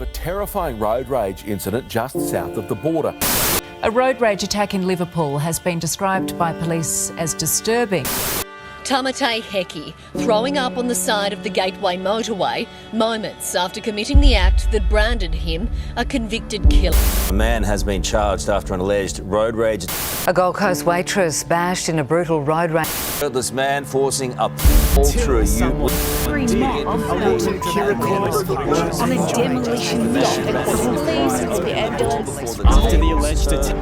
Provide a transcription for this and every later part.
of a terrifying road rage incident just south of the border. A road rage attack in Liverpool has been described by police as disturbing. Tamate Heki throwing up on the side of the Gateway motorway moments after committing the act that branded him a convicted killer. A man has been charged after an alleged road rage. A Gold Coast waitress bashed in a brutal road rage. This man forcing a pole through a U-boot. On a demolition mission. Police, it's the ambulance. After the alleged attack.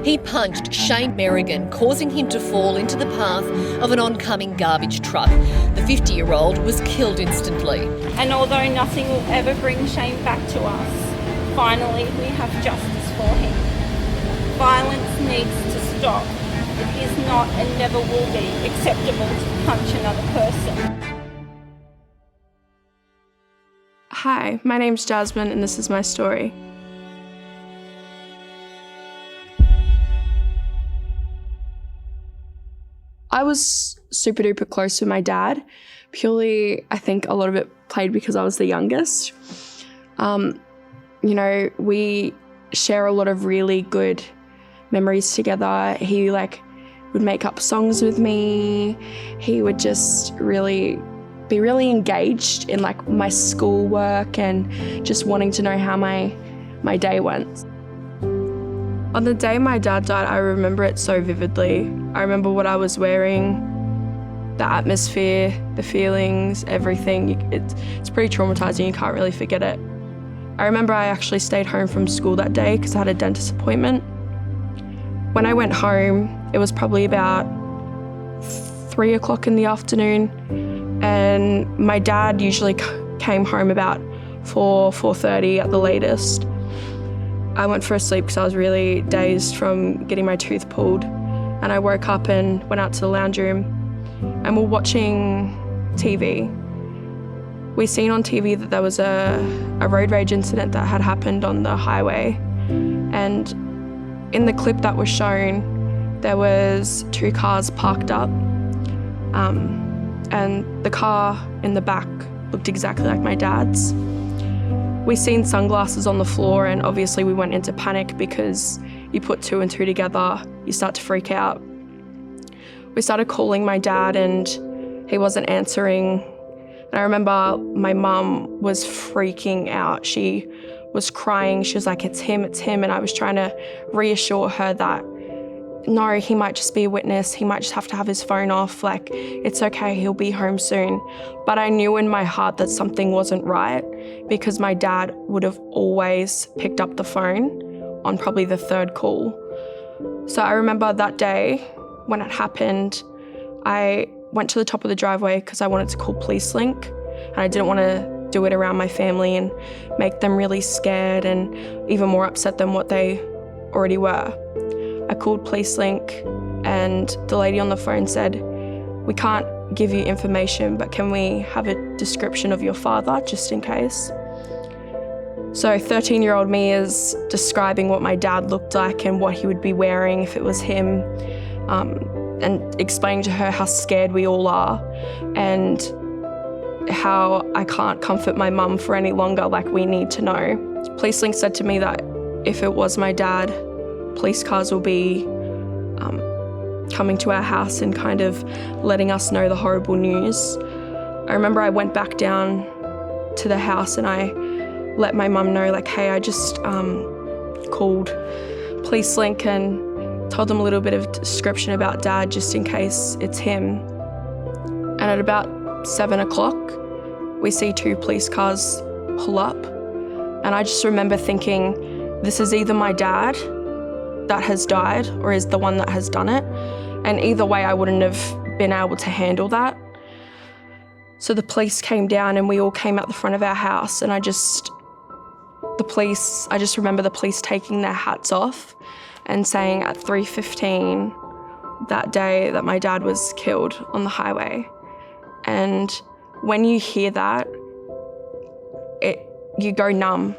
He punched Jasman Merrigan, causing him to fall into the path of an oncoming garbage truck. The 50-year-old was killed instantly. And although nothing will ever bring Shane back to us, finally we have justice for him. Violence needs to stop. It is not and never will be acceptable to punch another person. Hi, my name's Jasman and this is my story. I was super duper close with my dad. Purely, I think a lot of it played because I was the youngest. We share a lot of really good memories together. He would make up songs with me. He would just be really engaged in my schoolwork and just wanting to know how my day went. On the day my dad died, I remember it so vividly. I remember what I was wearing, the atmosphere, the feelings, everything. It's pretty traumatizing, you can't really forget it. I remember I actually stayed home from school that day because I had a dentist appointment. When I went home, it was probably about 3 o'clock in the afternoon, and my dad usually came home about 4:30 at the latest. I went for a sleep because I was really dazed from getting my tooth pulled, and I woke up and went out to the lounge room and we're watching TV. We seen on TV that there was a road rage incident that had happened on the highway, and in the clip that was shown there was 2 cars parked up, and the car in the back looked exactly like my dad's. We seen sunglasses on the floor, and obviously we went into panic because you put 2 and 2 together, you start to freak out. We started calling my dad and he wasn't answering. And I remember my mum was freaking out. She was crying. She was like, it's him. And I was trying to reassure her that, no, he might just be a witness. He might just have to have his phone off. It's okay, he'll be home soon. But I knew in my heart that something wasn't right because my dad would have always picked up the phone on probably the 3rd call. So I remember that day when it happened, I went to the top of the driveway because I wanted to call Police Link, and I didn't want to do it around my family and make them really scared and even more upset than what they already were. I called Police Link and the lady on the phone said, we can't give you information, but can we have a description of your father just in case? So 13-year-old me is describing what my dad looked like and what he would be wearing if it was him, and explaining to her how scared we all are and how I can't comfort my mum for any longer, we need to know. Police Link said to me that if it was my dad, police cars will be coming to our house and kind of letting us know the horrible news. I remember I went back down to the house and I let my mum know, hey, I just called Police Link and told them a little bit of description about Dad just in case it's him. And at about 7 o'clock, we see 2 police cars pull up. And I just remember thinking, this is either my dad that has died or is the one that has done it. And either way, I wouldn't have been able to handle that. So the police came down and we all came out the front of our house, and I just remember the police taking their hats off and saying at 3:15 that day that my dad was killed on the highway. And when you hear that, you go numb.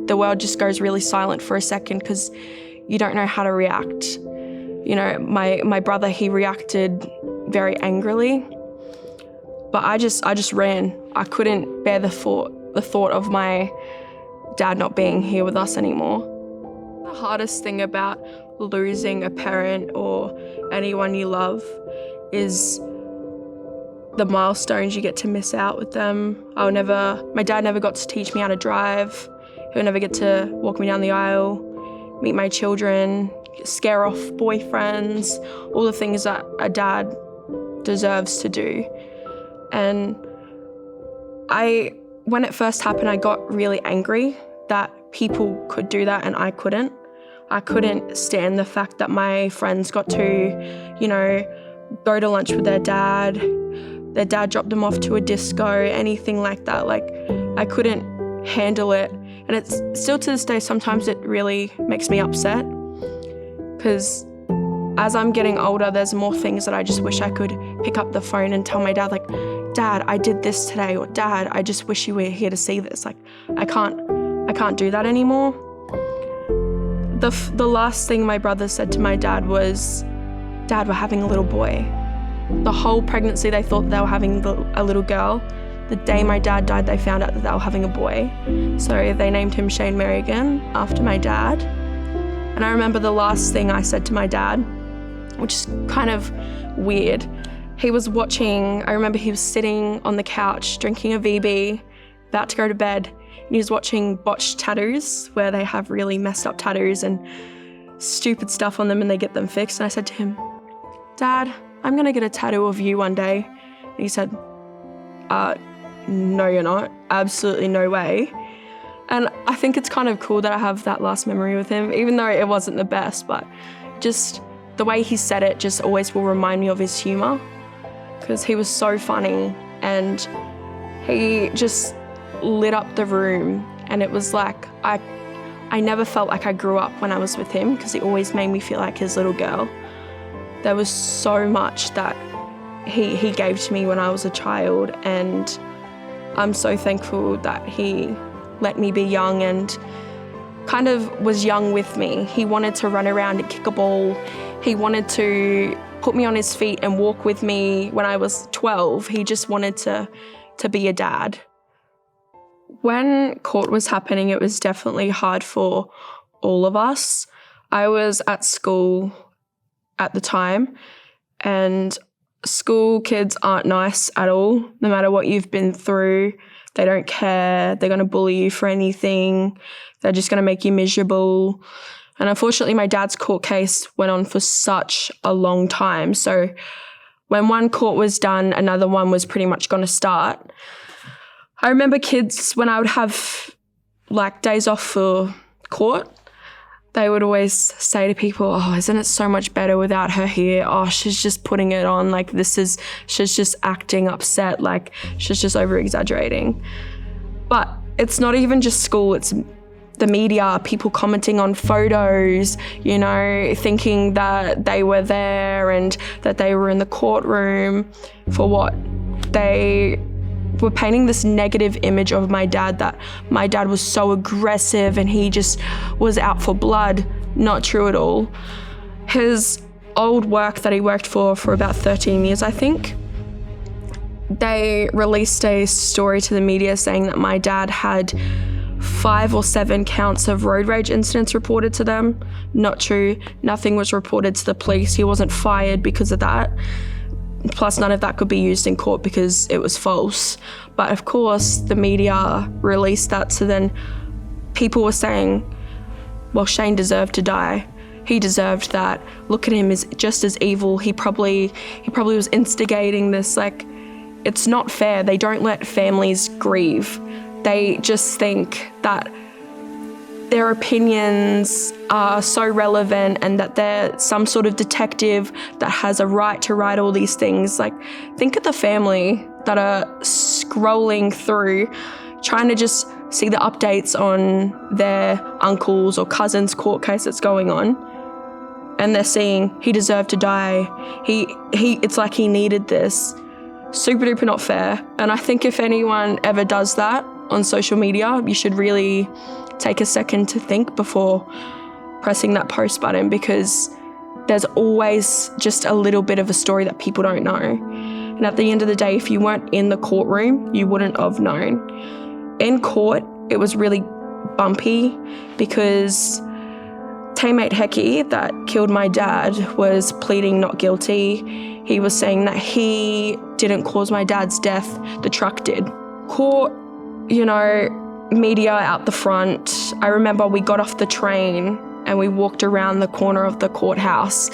The world just goes really silent for a second because you don't know how to react. My brother, he reacted very angrily, but I just ran. I couldn't bear the thought the thought of my dad not being here with us anymore. The hardest thing about losing a parent or anyone you love is the milestones you get to miss out with them. My dad never got to teach me how to drive. He'll never get to walk me down the aisle, meet my children, scare off boyfriends, all the things that a dad deserves to do. And when it first happened, I got really angry that people could do that and I couldn't. I couldn't stand the fact that my friends got to, go to lunch with their dad dropped them off to a disco, anything like that. Like, I couldn't handle it. And it's still to this day, sometimes it really makes me upset, because as I'm getting older, there's more things that I just wish I could pick up the phone and tell my dad, like, Dad, I did this today, or Dad, I just wish you were here to see this. Like, I can't do that anymore. The last thing my brother said to my dad was, Dad, we're having a little boy. The whole pregnancy, they thought they were having a little girl. The day my dad died, they found out that they were having a boy. So they named him Jasman Merrigan after my dad. And I remember the last thing I said to my dad, which is kind of weird. He was watching, I remember he was sitting on the couch drinking a VB, about to go to bed, and he was watching botched tattoos, where they have really messed up tattoos and stupid stuff on them and they get them fixed. And I said to him, Dad, I'm gonna get a tattoo of you one day. And he said, no, you're not. Absolutely no way. And I think it's kind of cool that I have that last memory with him, even though it wasn't the best, but just the way he said it just always will remind me of his humor, because he was so funny and he just lit up the room. And it was like, I never felt like I grew up when I was with him, because he always made me feel like his little girl. There was so much that he gave to me when I was a child, and I'm so thankful that he let me be young and kind of was young with me. He wanted to run around and kick a ball. He wanted to put me on his feet and walk with me when I was 12. He just wanted to be a dad. When court was happening, it was definitely hard for all of us. I was at school at the time, and school kids aren't nice at all. No matter what you've been through, they don't care. They're going to bully you for anything. They're just going to make you miserable. And unfortunately, my dad's court case went on for such a long time. So when one court was done, another one was pretty much going to start. I remember kids, when I would have like days off for court, they would always say to people, oh, isn't it so much better without her here? Oh, she's just putting it on, like she's just acting upset, like she's just over-exaggerating. But it's not even just school, it's the media, people commenting on photos, thinking that they were there and that they were in the courtroom for what? They were painting this negative image of my dad, that my dad was so aggressive and he just was out for blood. Not true at all. His old work that he worked for about 13 years, I think, they released a story to the media saying that my dad had 5 or 7 counts of road rage incidents reported to them. Not true. Nothing was reported to the police. He wasn't fired because of that. Plus, none of that could be used in court because it was false. But of course, the media released that, so then people were saying, well, Shane deserved to die. He deserved that. Look at him, is just as evil. He probably was instigating this. Like, it's not fair. They don't let families grieve. They just think that their opinions are so relevant and that they're some sort of detective that has a right to write all these things. Like, think of the family that are scrolling through, trying to just see the updates on their uncle's or cousin's court case that's going on. And they're seeing he deserved to die. It's like he needed this. Super duper not fair. And I think if anyone ever does that on social media, you should really take a second to think before pressing that post button, because there's always just a little bit of a story that people don't know. And at the end of the day, if you weren't in the courtroom, you wouldn't have known. In court, it was really bumpy because teammate Hecky that killed my dad was pleading not guilty. He was saying that he didn't cause my dad's death, the truck did. Court, media out the front. I remember we got off the train and we walked around the corner of the courthouse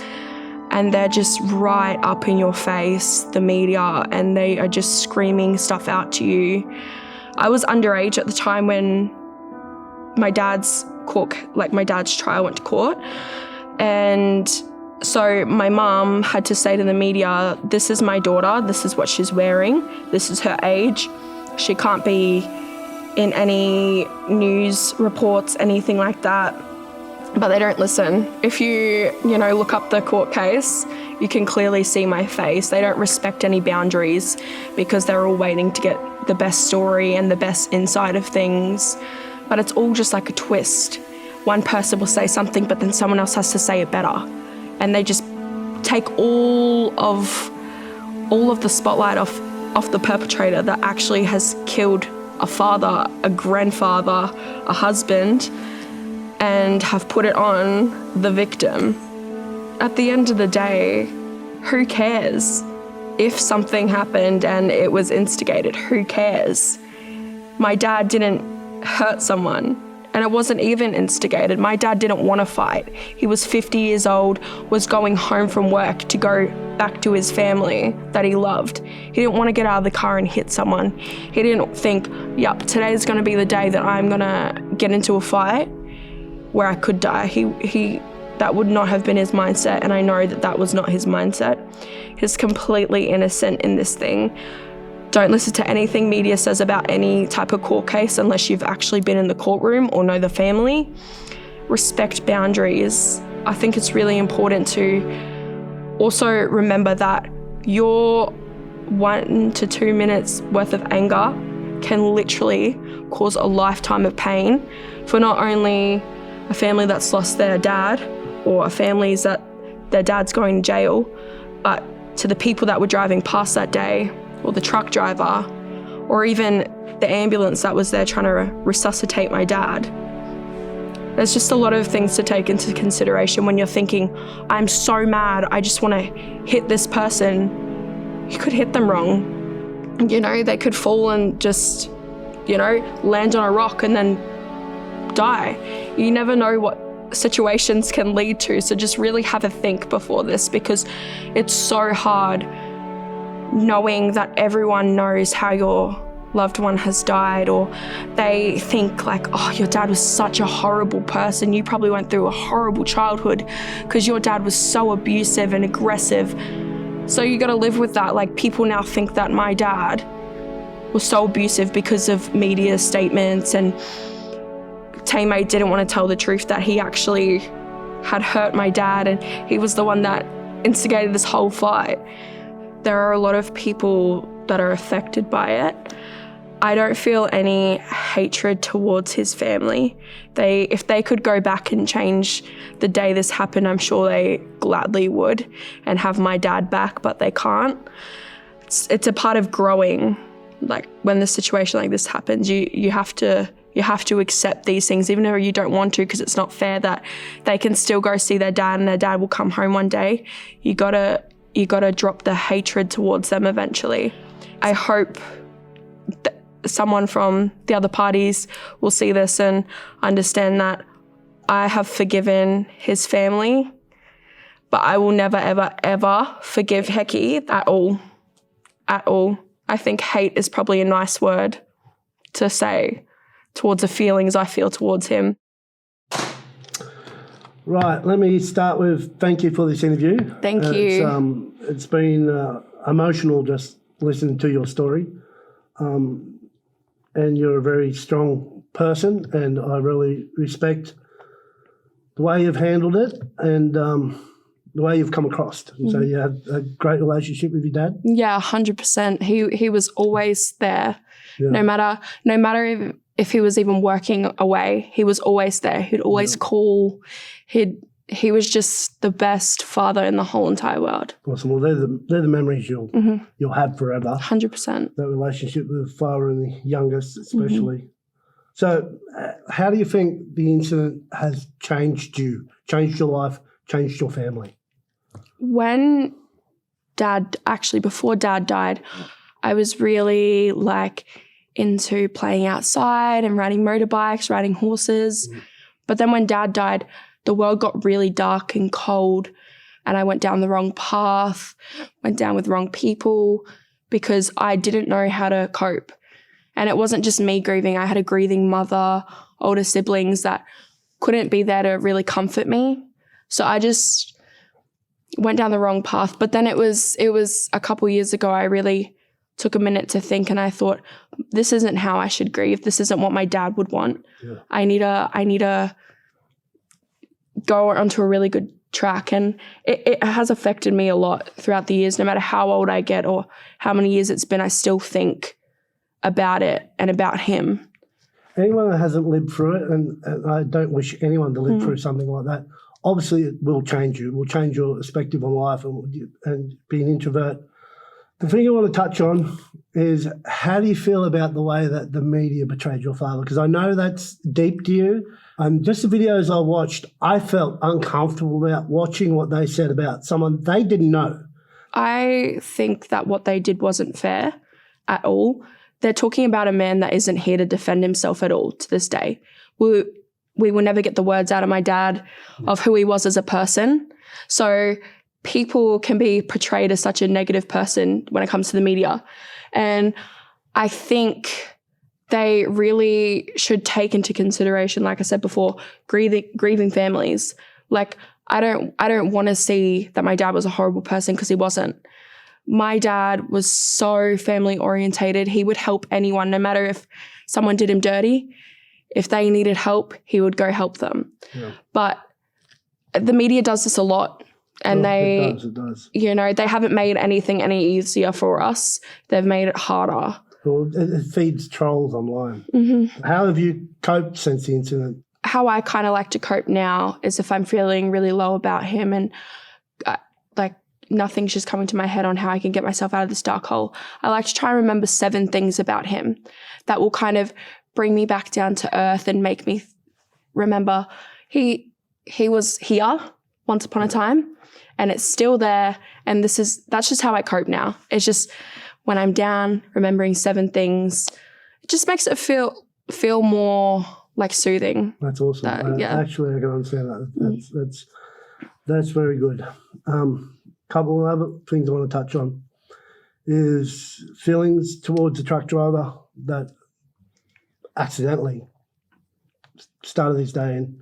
and they're just right up in your face, the media, and they are just screaming stuff out to you. I was underage at the time when my dad's trial went to court. And so my mum had to say to the media, this is my daughter, this is what she's wearing, this is her age. She can't be in any news reports, anything like that. But they don't listen. If you look up the court case, you can clearly see my face. They don't respect any boundaries because they're all waiting to get the best story and the best inside of things. But it's all just like a twist. One person will say something, but then someone else has to say it better. And they just take all of the spotlight off the perpetrator that actually has killed a father, a grandfather, a husband, and have put it on the victim. At the end of the day, who cares? If something happened and it was instigated, who cares? My dad didn't hurt someone, and it wasn't even instigated. My dad didn't want to fight. He was 50 years old, was going home from work to go back to his family that he loved. He didn't want to get out of the car and hit someone. He didn't think, yep, today's going to be the day that I'm going to get into a fight where I could die. That would not have been his mindset, and I know that was not his mindset. He's completely innocent in this thing. Don't listen to anything media says about any type of court case unless you've actually been in the courtroom or know the family. Respect boundaries. I think it's really important to also remember that your 1 to 2 minutes worth of anger can literally cause a lifetime of pain for not only a family that's lost their dad or families that their dad's going to jail, but to the people that were driving past that day, or the truck driver, or even the ambulance that was there trying to resuscitate my dad. There's just a lot of things to take into consideration when you're thinking, I'm so mad, I just want to hit this person. You could hit them wrong. They could fall and just, land on a rock and then die. You never know what situations can lead to, so just really have a think before this, because it's so hard knowing that everyone knows how your loved one has died, or they think like, oh, your dad was such a horrible person. You probably went through a horrible childhood because your dad was so abusive and aggressive. So you got to live with that. Like, people now think that my dad was so abusive because of media statements, and teammate didn't want to tell the truth that he actually had hurt my dad and he was the one that instigated this whole fight. There are a lot of people that are affected by it. I don't feel any hatred towards his family. If they could go back and change the day this happened, I'm sure they gladly would and have my dad back, but they can't. It's a part of growing. Like, when the situation like this happens, you have to accept these things, even though you don't want to, because it's not fair that they can still go see their dad and their dad will come home one day. You gotta drop the hatred towards them eventually. I hope that someone from the other parties will see this and understand that I have forgiven his family, but I will never, ever, ever forgive Hecky at all. At all. I think hate is probably a nice word to say towards the feelings I feel towards him. Right, let me start with thank you for this interview. Thank you. It's been emotional just listening to your story. And you're a very strong person, and I really respect the way you've handled it and the way you've come across. Mm-hmm. So you had a great relationship with your dad? Yeah, 100%. He was always there. Yeah. No matter if he was even working away, he was always there. He'd always call. He was just the best father in the whole entire world. Awesome. Well, they're the memories you'll have forever. 100%. That relationship with the father and the youngest, especially. So how do you think the incident has changed you, changed your life, changed your family? When before Dad died, I was really into playing outside and riding motorbikes, riding horses. But then when Dad died, the world got really dark and cold, and I went down the wrong path, went down with wrong people because I didn't know how to cope. And it wasn't just me grieving. I had a grieving mother, older siblings that couldn't be there to really comfort me. So I just went down the wrong path. But then it was a couple years ago, I really took a minute to think, and I thought, this isn't how I should grieve. This isn't what my dad would want. Yeah. I need to go onto a really good track. And it has affected me a lot throughout the years. No matter how old I get or how many years it's been, I still think about it and about him. Anyone that hasn't lived through it, and I don't wish anyone to live through something like that, obviously it will change you. It will change your perspective on life and be an introvert. The thing I want to touch on is, how do you feel about the way that the media portrayed your father? Because I know that's deep to you. And just the videos I watched, I felt uncomfortable about watching what they said about someone they didn't know. I think that what they did wasn't fair at all. They're talking about a man that isn't here to defend himself at all to this day. We will never get the words out of my dad of who he was as a person. So people can be portrayed as such a negative person when it comes to the media. And I think they really should take into consideration, like I said before, grieving families. I don't want to see that my dad was a horrible person, because he wasn't. My dad was so family orientated. He would help anyone, no matter if someone did him dirty. If they needed help, he would go help them. Yeah. But the media does this a lot. And it does. You know, they haven't made anything any easier for us. They've made it harder. Well, it feeds trolls online. Mm-hmm. How have you coped since the incident? How I kind of like to cope now is if I'm feeling really low about him and nothing's just coming to my head on how I can get myself out of this dark hole, I like to try and remember 7 things about him that will kind of bring me back down to earth and make me remember he was here once upon a time, and it's still there. And that's just how I cope now. It's just when I'm down, remembering 7 things, it just makes it feel more soothing. That's awesome. Yeah. Actually, I can understand that. That's very good. Couple of other things I want to touch on is feelings towards the truck driver that accidentally started his day and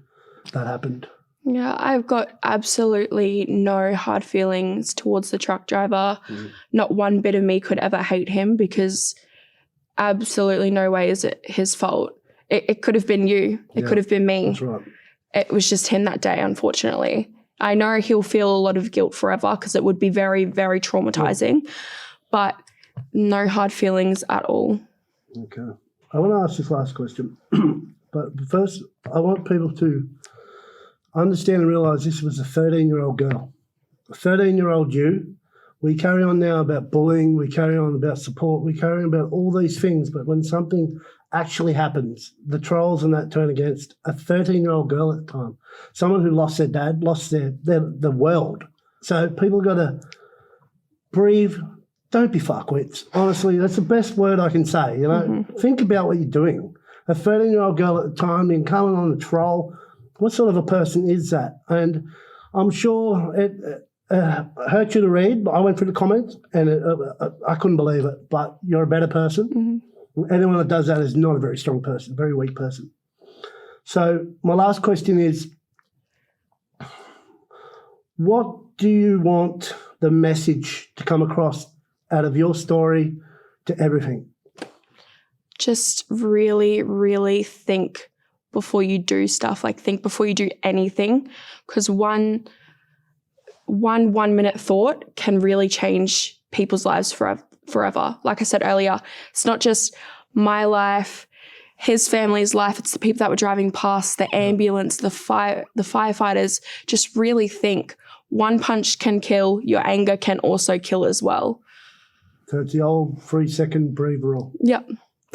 that happened. Yeah, I've got absolutely no hard feelings towards the truck driver. Not one bit of me could ever hate him, because absolutely no way is it his fault. It could have been you. It could have been me. That's right. It was just him that day, unfortunately. I know he'll feel a lot of guilt forever, because it would be very, very traumatizing, but no hard feelings at all. Okay. I want to ask this last question, but first I want people to understand and realise this was a 13-year-old girl. A 13-year-old you. We carry on now about bullying, we carry on about support, we carry on about all these things, but when something actually happens, the trolls and that turn against a 13-year-old girl at the time, someone who lost their dad, lost the world. So people got to breathe. Don't be fuckwits. Honestly, that's the best word I can say. You know, Think about what you're doing. A 13-year-old girl at the time being coming on a troll. What sort of a person is that? And I'm sure it hurt you to read. But I went through the comments and I couldn't believe it. But you're a better person. Mm-hmm. Anyone that does that is not a very strong person, a very weak person. So my last question is, what do you want the message to come across out of your story to everything? Just really, really think before you do stuff. Think before you do anything, because one 1-minute thought can really change people's lives forever. Like I said earlier, it's not just my life, his family's life, it's the people that were driving past, the ambulance, the firefighters. Just really think. One punch can kill, your anger can also kill as well. So it's the old 3-second breathe rule. Yep.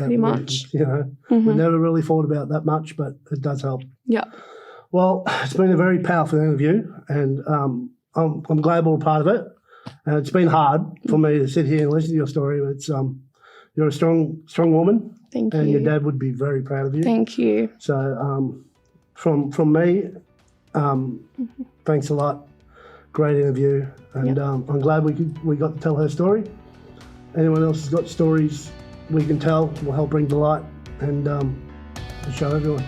Pretty much. We never really thought about that much, but it does help. Yeah. Well, it's been a very powerful interview, and I'm glad we're a part of it. And it's been hard for me to sit here and listen to your story. It's you're a strong woman. Thank you. And your dad would be very proud of you. Thank you. So from me, thanks a lot. Great interview, and I'm glad we got to tell her story. Anyone else has got stories we can tell, will help bring to light and show everyone.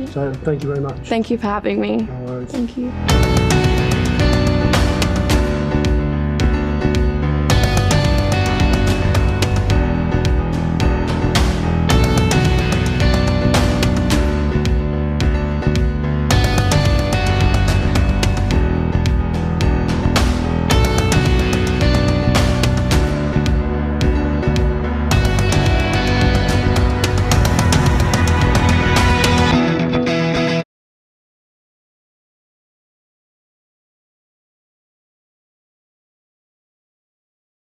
So thank you very much. Thank you for having me. No worries. Thank you.